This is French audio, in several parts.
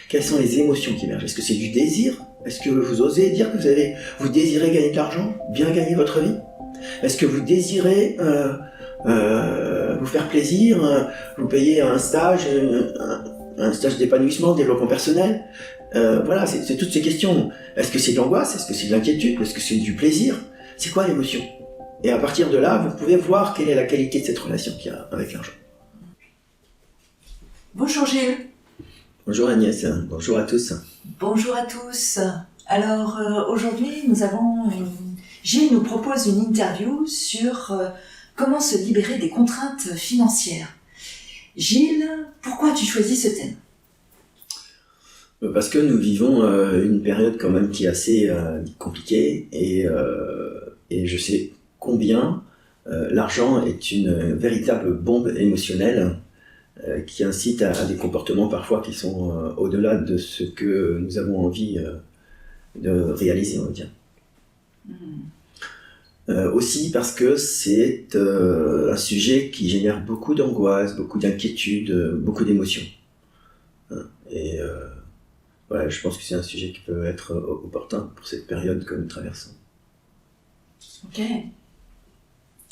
Quelles sont les émotions qui émergent? Est-ce que c'est du désir? Est-ce que vous osez dire que vous désirez gagner de l'argent, bien gagner votre vie? Est-ce que vous désirez vous faire plaisir, vous payer un stage d'épanouissement, de développement personnel? Voilà, c'est toutes ces questions. Est-ce que c'est de l'angoisse? Est-ce que c'est de l'inquiétude? Est-ce que c'est du plaisir? C'est quoi l'émotion? Et à partir de là, vous pouvez voir quelle est la qualité de cette relation qu'il y a avec l'argent. Bonjour Gilles. Bonjour Agnès, bonjour à tous. Bonjour à tous. Alors aujourd'hui, Gilles nous propose une interview sur comment se libérer des contraintes financières. Gilles, pourquoi as-tu choisi ce thème? Parce que nous vivons une période quand même qui est assez compliquée et je sais combien l'argent est une véritable bombe émotionnelle qui incite à des comportements parfois qui sont au-delà de ce que nous avons envie de réaliser, on va dire. Aussi parce que c'est un sujet qui génère beaucoup d'angoisse, beaucoup d'inquiétude, beaucoup d'émotions. Et voilà, je pense que c'est un sujet qui peut être opportun pour cette période que nous traversons. Ok.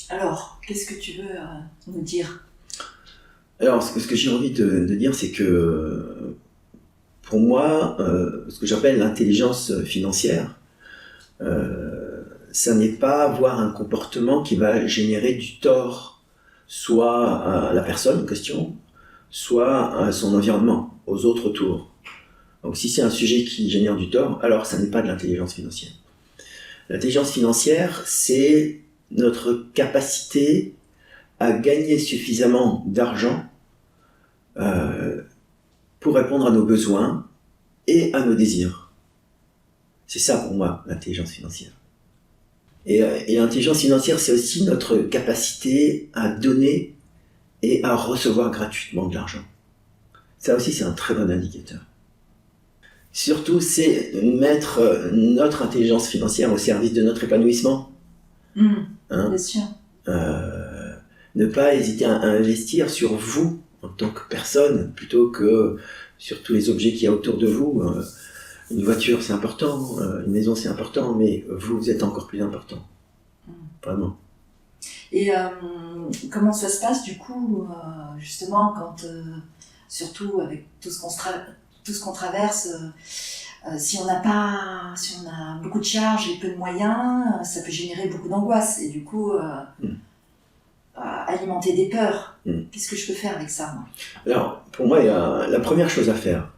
Alors, qu'est-ce que tu veux nous dire? Alors, ce que j'ai envie de dire, c'est que pour moi, ce que j'appelle l'intelligence financière, ça n'est pas avoir un comportement qui va générer du tort, soit à la personne en question, soit à son environnement, aux autres autour. Donc si c'est un sujet qui génère du tort, alors ça n'est pas de l'intelligence financière. L'intelligence financière, c'est notre capacité à gagner suffisamment d'argent pour répondre à nos besoins et à nos désirs. C'est ça pour moi, l'intelligence financière. Et l'intelligence financière, c'est aussi notre capacité à donner et à recevoir gratuitement de l'argent. Ça aussi, c'est un très bon indicateur. Surtout, c'est mettre notre intelligence financière au service de notre épanouissement. Bien sûr. Ne pas hésiter à investir sur vous en tant que personne, plutôt que sur tous les objets qu'il y a autour de vous. Une voiture, c'est important, une maison, c'est important, mais vous êtes encore plus important. Vraiment. Et comment ça se passe du coup, justement, quand, surtout avec tout ce qu'on traverse, si on a beaucoup de charges et peu de moyens, ça peut générer beaucoup d'angoisse et du coup alimenter des peurs. Qu'est-ce que je peux faire avec ça, moi? Alors, pour moi, la première chose à faire,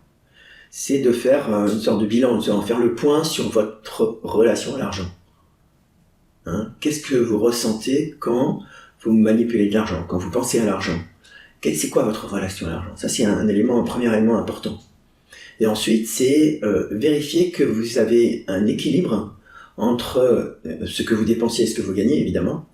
c'est de faire une sorte de bilan, de faire le point sur votre relation à l'argent. Qu'est-ce que vous ressentez quand vous manipulez de l'argent, quand vous pensez à l'argent? C'est quoi votre relation à l'argent? Ça, c'est un premier élément important. Et ensuite, c'est vérifier que vous avez un équilibre entre ce que vous dépensez et ce que vous gagnez, évidemment,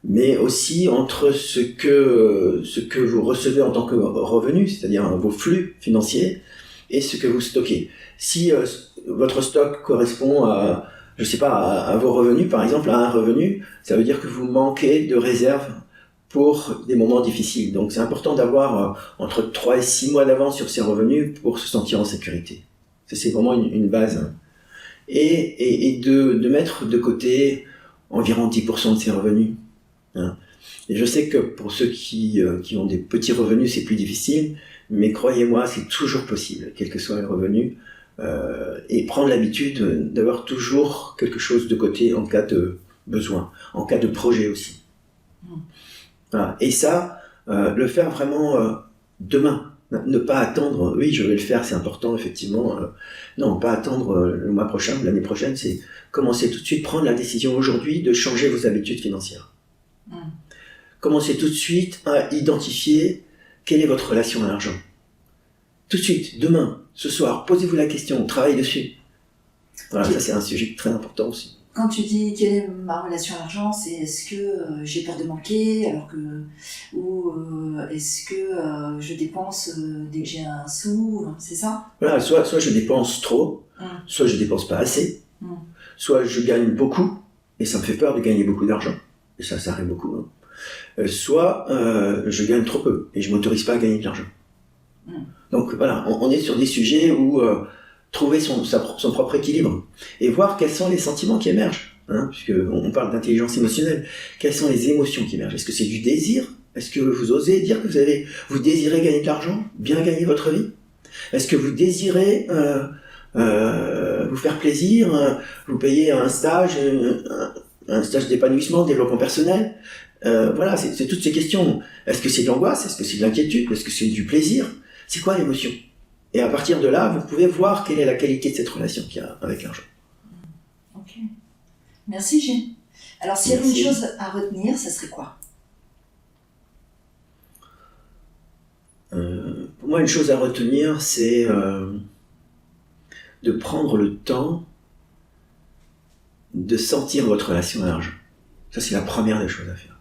mais aussi entre ce que vous recevez en tant que revenu, c'est-à-dire vos flux financiers, et ce que vous stockez. Si votre stock correspond à, je sais pas, à vos revenus, par exemple, à un revenu, ça veut dire que vous manquez de réserve pour des moments difficiles. Donc c'est important d'avoir entre 3 et 6 mois d'avance sur ses revenus pour se sentir en sécurité. Ça, c'est vraiment une base. Et de mettre de côté environ 10% de ses revenus. Et je sais que pour ceux qui ont des petits revenus, c'est plus difficile, mais croyez-moi, c'est toujours possible, quel que soit le revenu, et prendre l'habitude d'avoir toujours quelque chose de côté en cas de besoin, en cas de projet aussi. Voilà. Et ça, le faire vraiment demain. Ne pas attendre, oui, je vais le faire, c'est important, effectivement. Non, pas attendre le mois prochain, l'année prochaine, c'est commencer tout de suite, prendre la décision aujourd'hui de changer vos habitudes financières. Commencez tout de suite à identifier quelle est votre relation à l'argent. Tout de suite, demain, ce soir, posez-vous la question, travaillez dessus. Voilà, ça c'est un sujet très important aussi. Quand tu dis quelle est ma relation à l'argent, c'est est-ce que j'ai peur de manquer ou est-ce que je dépense dès que j'ai un sou, c'est ça? Voilà, soit je dépense trop, soit je dépense pas assez, soit je gagne beaucoup et ça me fait peur de gagner beaucoup d'argent. Et ça arrive beaucoup. Soit je gagne trop peu et je m'autorise pas à gagner de l'argent. Donc voilà, on est sur des sujets où trouver son propre équilibre et voir quels sont les sentiments qui émergent. Puisque on parle d'intelligence émotionnelle. Quelles sont les émotions qui émergent? Est-ce que c'est du désir? Est-ce que vous osez dire que vous désirez gagner de l'argent, bien gagner votre vie? Est-ce que vous désirez vous faire plaisir, vous payer un stage d'épanouissement, de développement personnel? Voilà, c'est toutes ces questions. Est-ce que c'est de l'angoisse? Est-ce que c'est de l'inquiétude? Est-ce que c'est du plaisir? C'est quoi l'émotion? Et à partir de là, vous pouvez voir quelle est la qualité de cette relation qu'il y a avec l'argent. Ok. Merci Gilles. Alors s'il y avait une chose à retenir, ça serait quoi? Pour moi, une chose à retenir, c'est de prendre le temps de sentir votre relation à l'argent. Ça, c'est la première des choses à faire.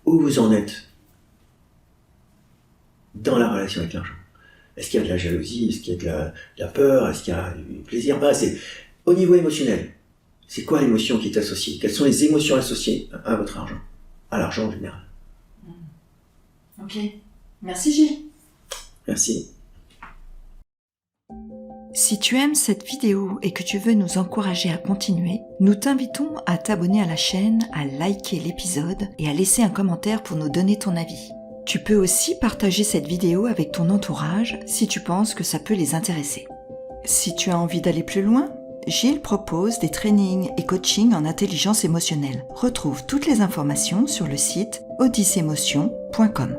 Où vous en êtes dans la relation avec l'argent? Est-ce qu'il y a de la jalousie? Est-ce qu'il y a de la peur? Est-ce qu'il y a du plaisir? C'est au niveau émotionnel. C'est quoi l'émotion qui est associée? Quelles sont les émotions associées à votre argent? À l'argent en général. Ok. Merci Gilles. Merci. Si tu aimes cette vidéo et que tu veux nous encourager à continuer, nous t'invitons à t'abonner à la chaîne, à liker l'épisode et à laisser un commentaire pour nous donner ton avis. Tu peux aussi partager cette vidéo avec ton entourage si tu penses que ça peut les intéresser. Si tu as envie d'aller plus loin, Gilles propose des trainings et coachings en intelligence émotionnelle. Retrouve toutes les informations sur le site odyssemotion.com.